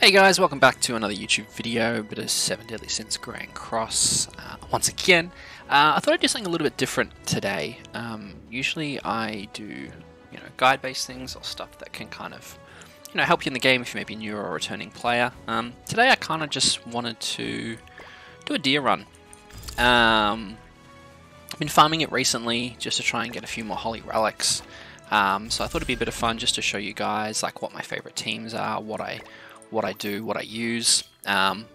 Hey guys, welcome back to another YouTube video, bit of 7 Deadly Sins Grand Cross once again. I thought I'd do something a little bit different today. Usually I do, guide-based things or stuff that can kind of, help you in the game if you may be new or a returning player. Today I kind of just wanted to do a deer run. I've been farming it recently just to try and get a few more holy relics. So I thought it'd be a bit of fun just to show you guys like what my favorite teams are, what I do, what I use, and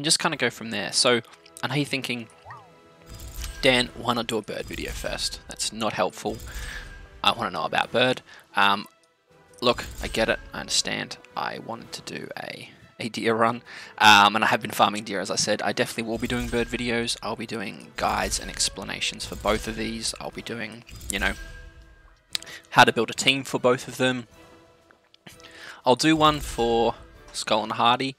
just kind of go from there. So I know you're thinking, Dan, why not do a bird video first? That's not helpful. I want to know about bird. Look, I get it. I understand. I wanted to do a deer run, and I have been farming deer, as I said. I definitely will be doing bird videos. I'll be doing guides and explanations for both of these. I'll be doing, how to build a team for both of them. I'll do one for Skull and Hardy,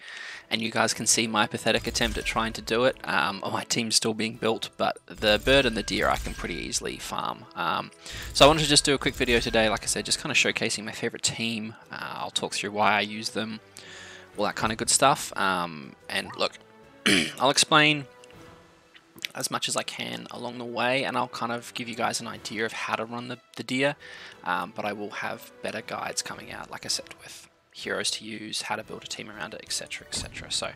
and you guys can see my pathetic attempt at trying to do it. My team's still being built, but the bird and the deer I can pretty easily farm. So I wanted to just do a quick video today, like I said, just kind of showcasing my favorite team. I'll talk through why I use them, all that kind of good stuff. And look, I'll explain as much as I can along the way, and I'll kind of give you guys an idea of how to run the deer, but I will have better guides coming out, like I said, with heroes to use, how to build a team around it, etc, etc. So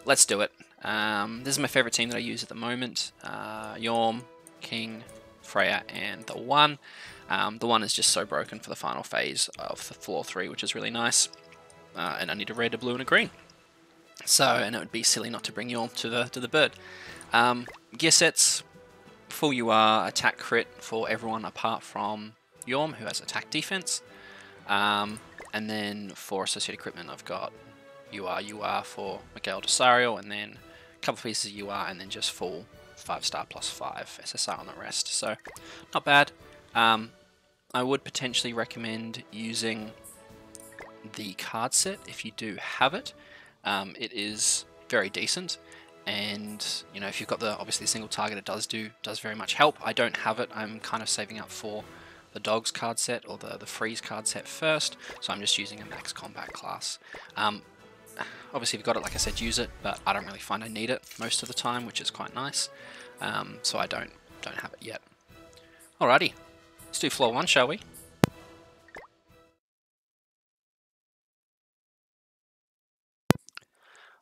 let's do it. This is my favorite team that I use at the moment. Yorm, King, Freya, and the One. The One is just so broken for the final phase of the floor 3, which is really nice. And I need a red, a blue, and a green. So, and it would be silly not to bring Yorm to the bird. Gear sets, full UR, attack crit for everyone apart from Yorm, who has attack defense. And then for associated equipment, I've got UR for Miguel Desario, and then a couple of pieces of UR, and then just full 5-star plus 5 SSR on the rest. So, not bad. I would potentially recommend using the card set if you do have it. It is very decent, and if you've got obviously the single target, it does very much help. I don't have it. I'm kind of saving up for the dogs card set or the freeze card set first, so I'm just using a max combat class. Obviously if you've got it, like I said, use it, but I don't really find I need it most of the time, which is quite nice. So I don't have it yet. Alrighty, let's do floor 1, shall we?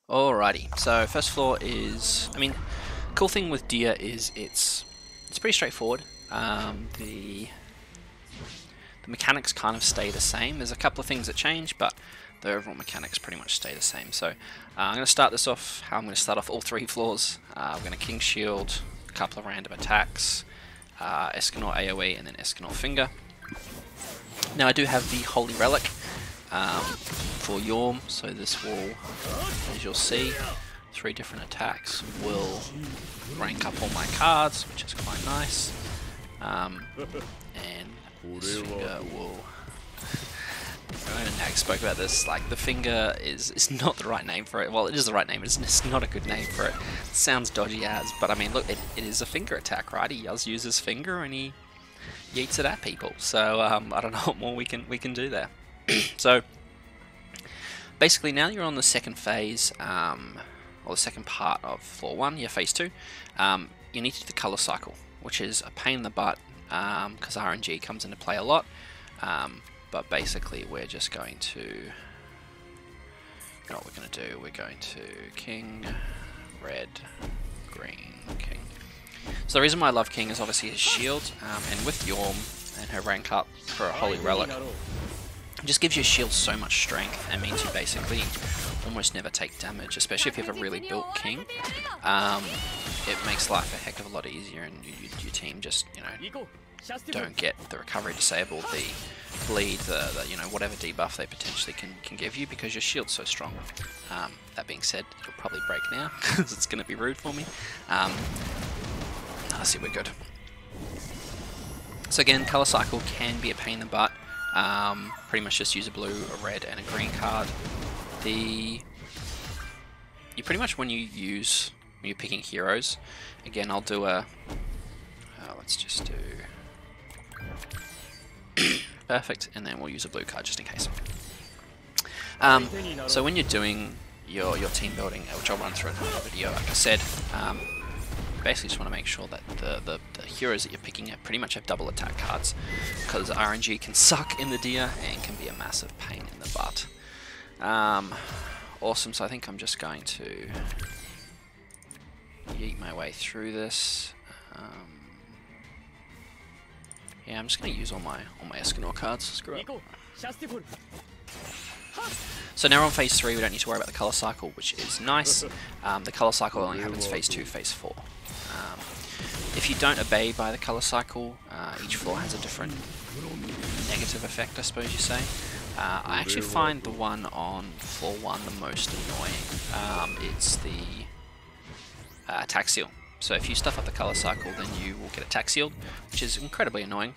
Alrighty, so first floor is, cool thing with deer is it's pretty straightforward. The mechanics kind of stay the same. There's a couple of things that change, but the overall mechanics pretty much stay the same. So I'm going to start this off how I'm going to start off all 3 floors. We're going to King Shield, a couple of random attacks, Eikthyrnir AoE, and then Eikthyrnir Finger. Now I do have the Holy Relic for Yorm, so this will, as you'll see, 3 different attacks will rank up all my cards, which is quite nice. And this finger will... I know Nag spoke about this, like the finger is not the right name for it. Well, it is the right name, it's just not a good name for it. It sounds dodgy as, but look, it is a finger attack, right? He does use his finger and he yeets it at people. So I don't know what more we can do there. So basically now you're on the second phase, or the second part of floor 1, yeah, phase 2. You need to do the colour cycle, which is a pain in the butt, because RNG comes into play a lot, but basically we're just going to, what we're going to do, we're going to King, Red, Green, King. So the reason why I love King is obviously his shield, and with Yorm and her rank up for a Holy Relic, it just gives your shield so much strength and means you basically almost never take damage, especially if you have a really built King. It makes life a heck of a lot easier, and your team just, don't get the recovery disabled, the bleed, the whatever debuff they potentially can give you, because your shield's so strong. That being said, it'll probably break now, because it's going to be rude for me. I see we're good. So again, color cycle can be a pain in the butt. Pretty much just use a blue, a red, and a green card. You pretty much when you're picking heroes, again I'll do a, let's just do perfect, and then we'll use a blue card just in case. So when you're doing your team building, which I'll run through in another video, like I said, basically just want to make sure that the heroes that you're picking up pretty much have double attack cards, because RNG can suck in the Dia and can be a massive pain in the butt. Awesome, so I think I'm just going to yeet my way through this. Yeah, I'm just going to use all my Eikthyrnir cards. Screw it. So now we're on phase 3, we don't need to worry about the colour cycle, which is nice. The colour cycle only happens phase 2, phase 4. If you don't obey by the colour cycle, each floor has a different negative effect, I suppose you say. I actually find the one on floor 1 the most annoying. It's the attack seal. So if you stuff up the colour cycle, then you will get attack sealed, which is incredibly annoying.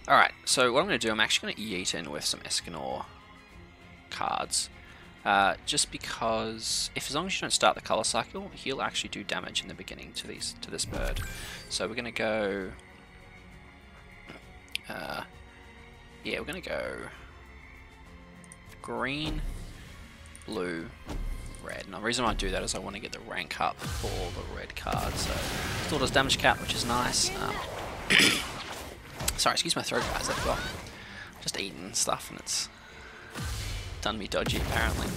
Alright, so what I'm going to do, I'm actually going to yeet in with some Eikthyrnir cards. Just because, as long as you don't start the colour cycle, he'll actually do damage in the beginning to this bird. So we're going to go... yeah, we're going to go green, blue, red. And the reason why I do that is I want to get the rank up for the red card. So still does damage cap, which is nice. Sorry, excuse my throat, guys. I've got just eaten stuff and it's done me dodgy apparently.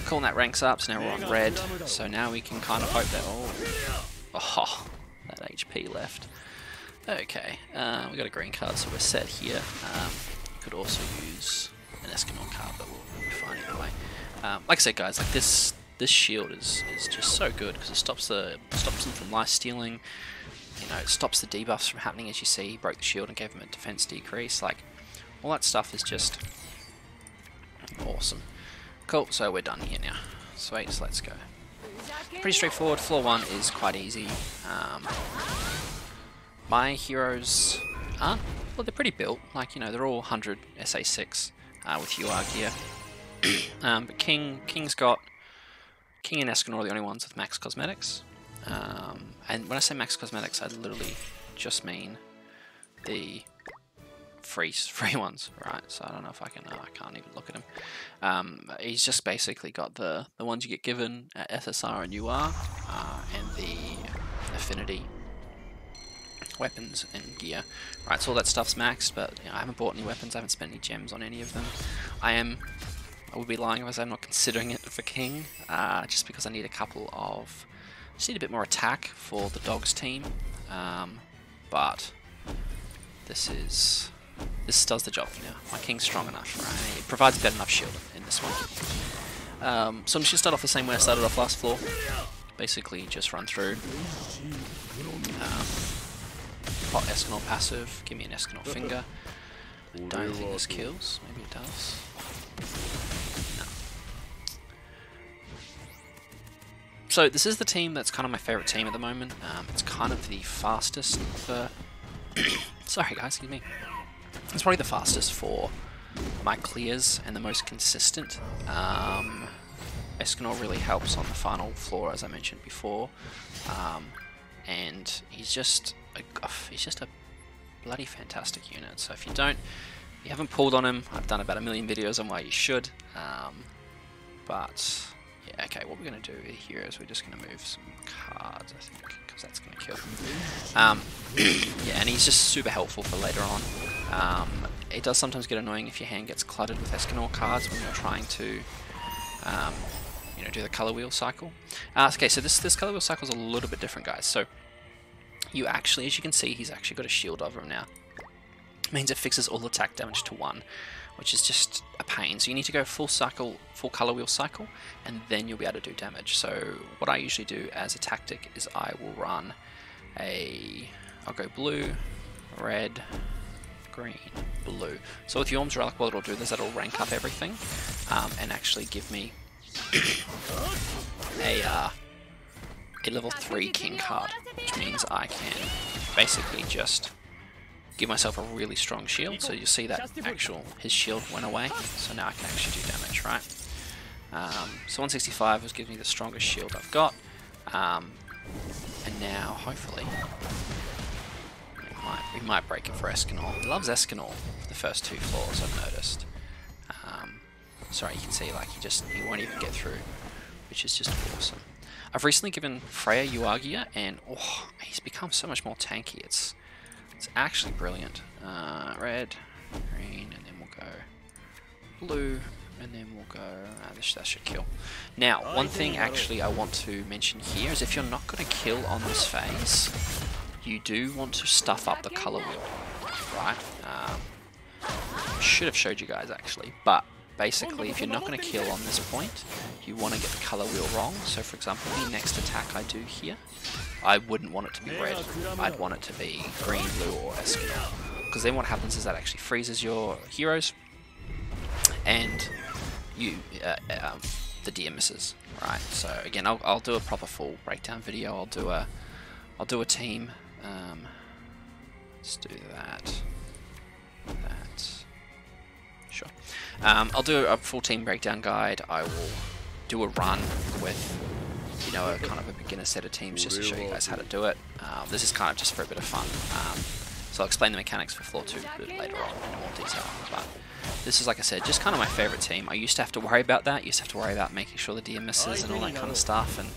Cool, that ranks up, so now we're on red. So now we can kind of hope that that HP left. Okay, we got a green card, so we're set here. You could also use an Eikthyrnir card, but we'll be fine either way. Like I said, guys, like this shield is just so good because it stops them from life stealing. You know, it stops the debuffs from happening. As you see, he broke the shield and gave him a defense decrease. Like, all that stuff is just awesome. Cool, so we're done here now. Sweet, so let's go. Pretty straightforward. Floor 1 is quite easy. My heroes aren't, well, they're pretty built. Like, you know, they're all 100 SA6 with UR gear. But King's got... King and Eikthyrnir are the only ones with max cosmetics. And when I say max cosmetics, I literally just mean the free ones, right? So I don't know if I can, I can't even look at him. He's just basically got the ones you get given at SSR and UR, and the affinity weapons and gear. Right, so all that stuff's maxed, but you know, I haven't bought any weapons, I haven't spent any gems on any of them. I would be lying if I said I'm not considering it for King, just because I need a couple of... just need a bit more attack for the dogs team, but this does the job for now. My King's strong enough, right? It provides a better enough shield in this one. So I'm just going to start off the same way I started off last floor. Basically just run through. Hot Eikthyrnir passive, give me an Eikthyrnir finger. I don't think this kills, maybe it does. No. So this is the team that's kind of my favourite team at the moment. It's kind of the fastest for... Sorry guys, excuse me. It's probably the fastest for my clears and the most consistent. Eikthyrnir really helps on the final floor, as I mentioned before. And he's just a bloody fantastic unit. So if you haven't pulled on him, I've done about 1 million videos on why you should. But yeah, okay, what we're going to do here is we're just going to move some cards, I think, because that's going to kill him. Yeah, and he's just super helpful for later on. It does sometimes get annoying if your hand gets cluttered with Eikthyrnir cards when you're trying to, you know, do the color wheel cycle. Okay, so this color wheel cycle is a little bit different, guys. So you actually, as you can see, he's actually got a shield over him now. It means it fixes all attack damage to 1, which is just a pain. So you need to go full cycle, full color wheel cycle, and then you'll be able to do damage. So what I usually do as a tactic is I will run I'll go blue, red, green, blue. So with Yorm's Relic, what it'll do is that'll rank up everything, and actually give me a level 3 King card, which means I can basically just give myself a really strong shield. So you see that his shield went away, so now I can actually do damage, right? So 165 gives me the strongest shield I've got, and now hopefully we might break it for Eikthyrnir. He loves Eikthyrnir for the first 2 floors, I've noticed. sorry, you can see like he won't even get through, which is just awesome. I've recently given Freya Yuagia, and oh, he's become so much more tanky. It's actually brilliant. Red, green, and then we'll go blue, and then we'll go. That should kill. Now, one thing actually I want to mention here is if you're not going to kill on this phase, you do want to stuff up the color wheel, right? Should have showed you guys actually, but basically if you're not going to kill on this point, you want to get the color wheel wrong. So for example, the next attack I do here, I wouldn't want it to be red. I'd want it to be green, blue, or Eskimo, because then what happens is that actually freezes your heroes, and you the deer misses, right? So again, I'll do a proper full breakdown video. I'll do a team. Let's do that. Sure. I'll do a full team breakdown guide. I will do a run with, you know, a kind of a beginner set of teams just to show you guys how to do it. This is kind of just for a bit of fun. So I'll explain the mechanics for floor 2 a bit later on in more detail. But this is, like I said, just kind of my favorite team. I used to have to worry about that. I used to have to worry about making sure the deer misses and all that kind of stuff. And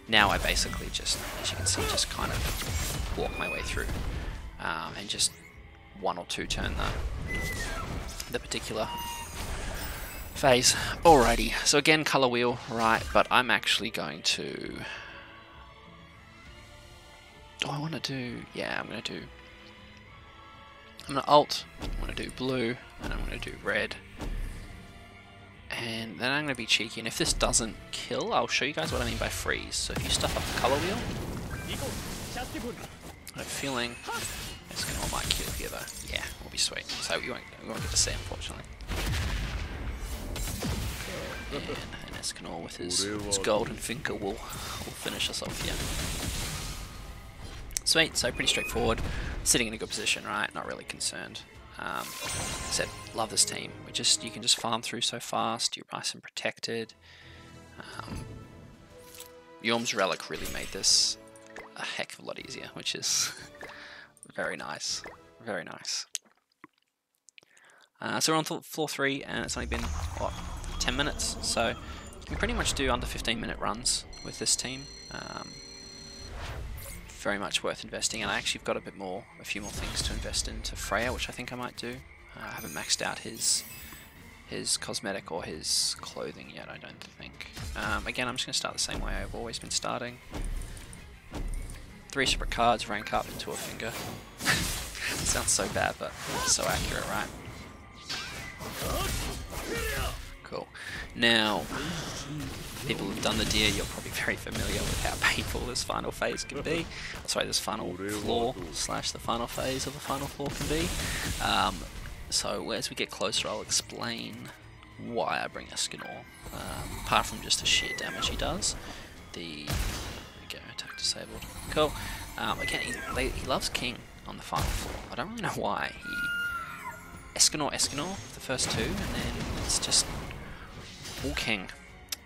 now I basically just, as you can see, just kind of walk my way through and just 1 or 2 turn the particular phase. Alrighty, so again, color wheel, right, but I'm actually going to... Oh, I want to do... Yeah, I'm going to alt, I'm going to do blue, and I'm going to do red. And then I'm going to be cheeky, and if this doesn't kill, I'll show you guys what I mean by freeze. So if you stuff up the color wheel, I have a feeling it's going to might kill here though. Yeah, will be sweet. So we won't get to see, unfortunately. And Escanor with his golden finger will finish us off here. Sweet, so pretty straightforward. Sitting in a good position, right? Not really concerned. Said, love this team. You can just farm through so fast. You're nice and protected. Yorm's Relic really made this a heck of a lot easier, which is very nice. Very nice. So we're on floor 3, and it's only been, what, 10 minutes? So you can pretty much do under 15-minute runs with this team. Very much worth investing, and I actually got a few more things to invest into Freya, which I think I might do. I haven't maxed out his cosmetic or his clothing yet, I don't think. Again, I'm just going to start the same way I've always been starting. 3 separate cards, rank up to a finger. It sounds so bad, but it's so accurate, right? Cool. Now, people who've done the deer, you're probably very familiar with how painful this final phase can be. Sorry, this final floor / the final phase of the final floor can be. So as we get closer, I'll explain why I bring Escanor. Apart from just the sheer damage he does. There we go, attack disabled. Cool. Again, he loves King on the final floor. I don't really know why. Escanor, the first 2, and then it's just all King.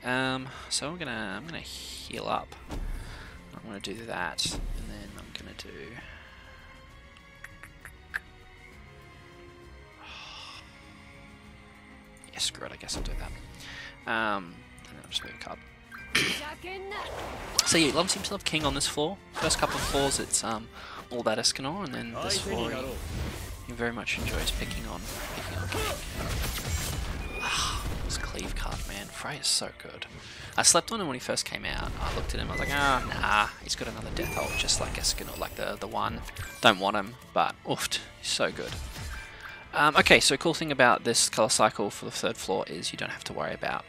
So I'm gonna heal up. I'm gonna do that, and then I'm gonna do. Yeah, screw it. I guess I'll do that. And then I'll just move a card. So yeah, he seems to love King on this floor. First couple of floors, it's all about Escanor, and then this floor he very much enjoys picking on King. This cleave card, man. Freya's so good. I slept on him when he first came out. I looked at him, I was like, nah, he's got another death ult, just like Escanor, like the one. Don't want him, but oofed, he's so good. Okay, so cool thing about this color cycle for the 3rd floor is you don't have to worry about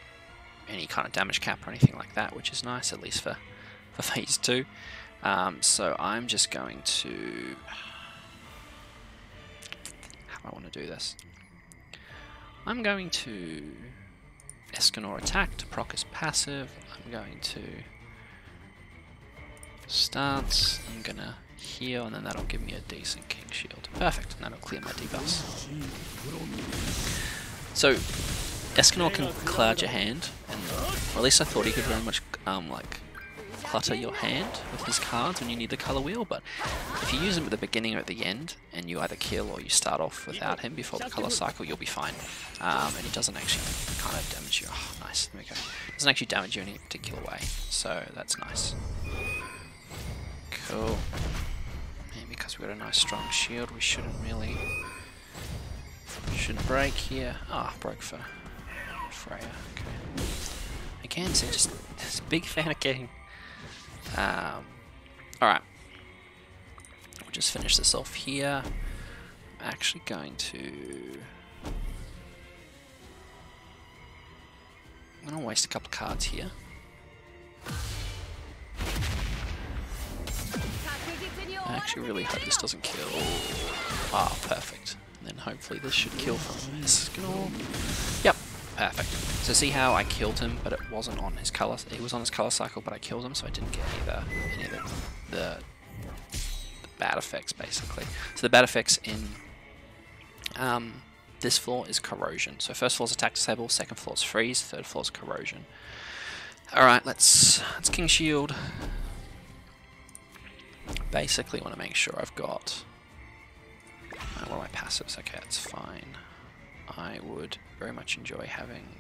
any kind of damage cap or anything like that, which is nice, at least for phase 2. So I'm just going to... How do I want to do this? I'm going to Escanor attack to proc his passive. I'm going to stance. I'm going to heal, and then that'll give me a decent King Shield. Perfect, and that'll clear my debuffs. So Escanor can cloud your hand, and or at least I thought he could very much like clutter your hand with his cards when you need the color wheel, but if you use him at the beginning or at the end, and you either kill or you start off without him before the color cycle, you'll be fine. And he doesn't actually kind of damage you. Oh, nice. There we go. Doesn't actually damage you in any particular way, so that's nice. Cool. And because we've got a nice strong shield, we shouldn't break here. Ah, oh, broke for Freya. Okay. Again, so just a big fan of King. Alright. We'll just finish this off here. I'm actually going to... I'm going to waste a couple cards here. I actually really hope this doesn't kill. Ah, oh, perfect. And then hopefully this should kill from this. Yep, perfect. So see how I killed him, but it wasn't on his color. He was on his color cycle, but I killed him, so I didn't get any of the bad effects, basically. So the bad effects in this floor is corrosion. So first floor is attack disable, second floor is freeze, third floor is corrosion. All right, let's King Shield. Basically, want to make sure I've got. What are my passives? Okay, that's fine. I would very much enjoy having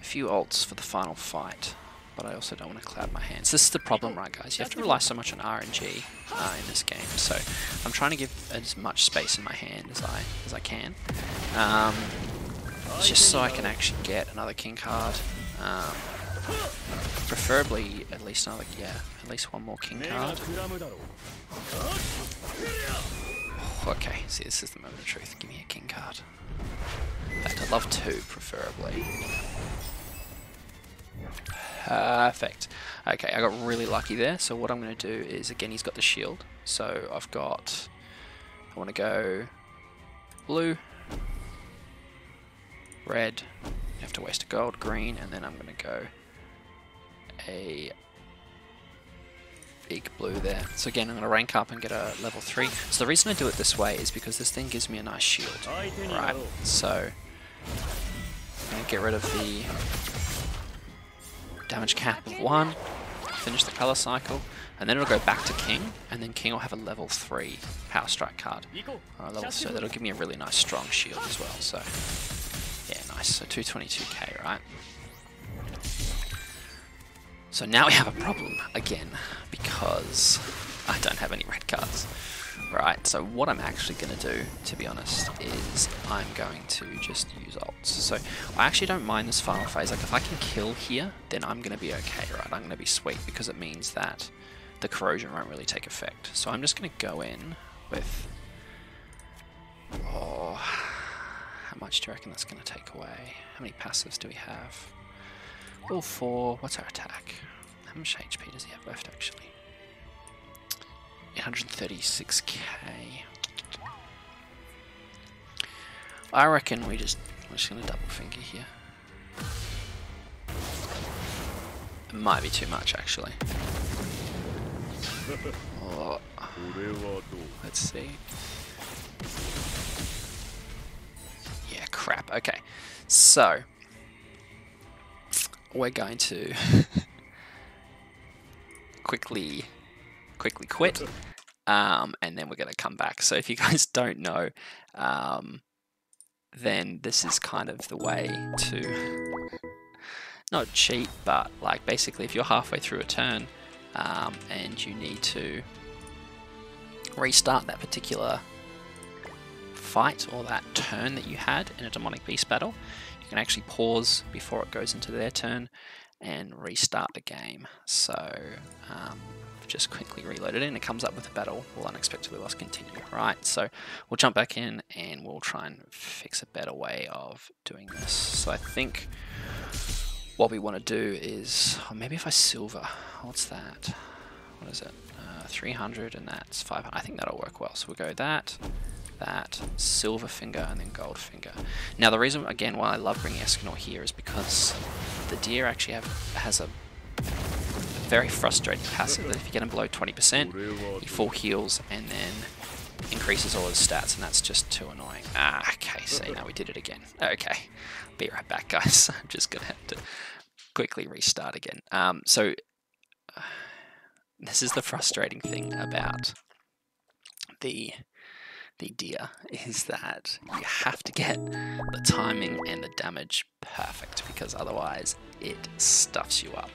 a few ults for the final fight, but I also don't want to cloud my hands. This is the problem, right, guys? You have to rely so much on RNG in this game, so I'm trying to give as much space in my hand as I can, just so I can actually get another king card. Preferably at least another, at least one more king card. Okay, see, this is the moment of truth. Give me a king card. In fact, I'd love two, preferably. Perfect. Okay, I got really lucky there. So what I'm going to do is, again, he's got the shield. So I want to go blue, red, you have to waste a gold, green, and then I'm going to go a big blue there. So again, I'm going to rank up and get a level 3. So the reason I do it this way is because this thing gives me a nice shield. Right, so I'm going to get rid of the damage cap of 1, finish the color cycle, and then it'll go back to King, and then King will have a level 3 Power Strike card. So that'll give me a really nice strong shield as well. So yeah, nice. So 222k, right? So now we have a problem again, because I don't have any red cards. Right, so what I'm actually going to do, to be honest, is I'm going to just use ults. So I actually don't mind this final phase. Like, if I can kill here, then I'm going to be okay, right? I'm going to be sweet, because it means that the corrosion won't really take effect. So I'm just going to go in with... Oh, how much do you reckon that's going to take away? How many passives do we have? All 4. What's our attack? How much HP does he have left, actually? 836k. I reckon we're just going to double finger here. It might be too much, actually. Oh. Let's see. Yeah, crap. Okay, so we're going to quickly quit, and then we're going to come back. So if you guys don't know, then this is kind of the way to not cheat, but like basically if you're halfway through a turn and you need to restart that particular fight or that turn that you had in a Demonic Beast Battle, you can actually pause before it goes into their turn and restart the game. So just quickly reload it in, it comes up with a battle, will unexpectedly lost continue, right? So we'll jump back in and we'll try and fix a better way of doing this. So I think what we want to do is, oh, maybe if I silver, what's that? What is it? 300 and that's 500. I think that'll work well. So we'll go that, silver finger, and then gold finger. Now the reason, again, why I love bringing Eikthyrnir here is because the deer actually has a very frustrating passive that if you get him below 20%, he full heals and then increases all his stats, and that's just too annoying. Ah, okay, see, now we did it again. Okay, be right back, guys. I'm just gonna have to quickly restart again. So this is the frustrating thing about the deer, is that you have to get the timing and the damage perfect, because otherwise it stuffs you up.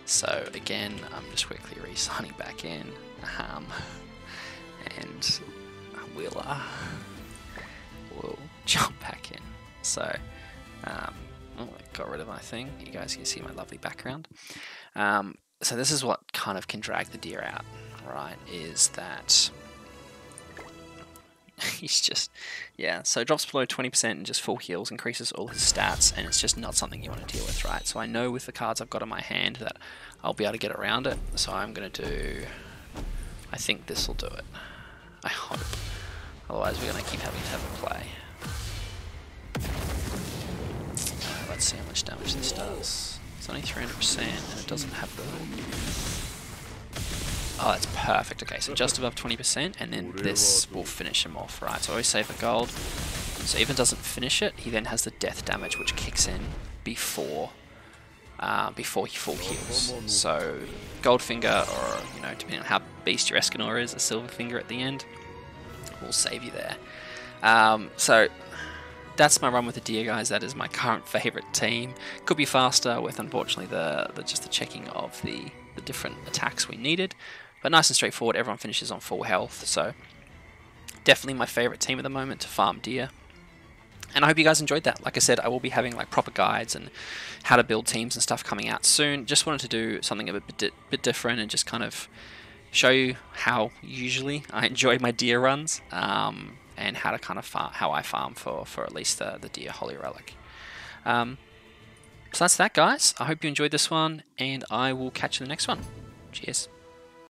So again, I'm just quickly re-signing back in, and we'll jump back in. So, I got rid of my thing. You guys can see my lovely background. So this is what kind of can drag the deer out, right? Is that he's just, yeah, so it drops below 20% and just full heals, increases all his stats, and it's just not something you want to deal with, right? So I know with the cards I've got in my hand that I'll be able to get around it, so I'm going to do, I think this will do it. I hope. Otherwise we're going to keep having to have a play. Let's see how much damage this does. It's only 300% and it doesn't have the... Oh, that's perfect. Okay, so just above 20%, and then this will finish him off, right? So I always save the gold. So even doesn't finish it, he then has the death damage, which kicks in before he full heals. So Goldfinger, or depending on how beast your Eikthyrnir is, a Silverfinger at the end will save you there. So that's my run with the deer, guys. That is my current favourite team. Could be faster with, unfortunately, just the checking of the different attacks we needed. But nice and straightforward, everyone finishes on full health, so definitely my favourite team at the moment to farm deer. And I hope you guys enjoyed that. Like I said, I will be having like proper guides and how to build teams and stuff coming out soon. Just wanted to do something a bit different and just kind of show you how usually I enjoy my deer runs, and how to kind of how I farm for at least the deer holy relic. So that's that, guys. I hope you enjoyed this one, and I will catch you in the next one. Cheers.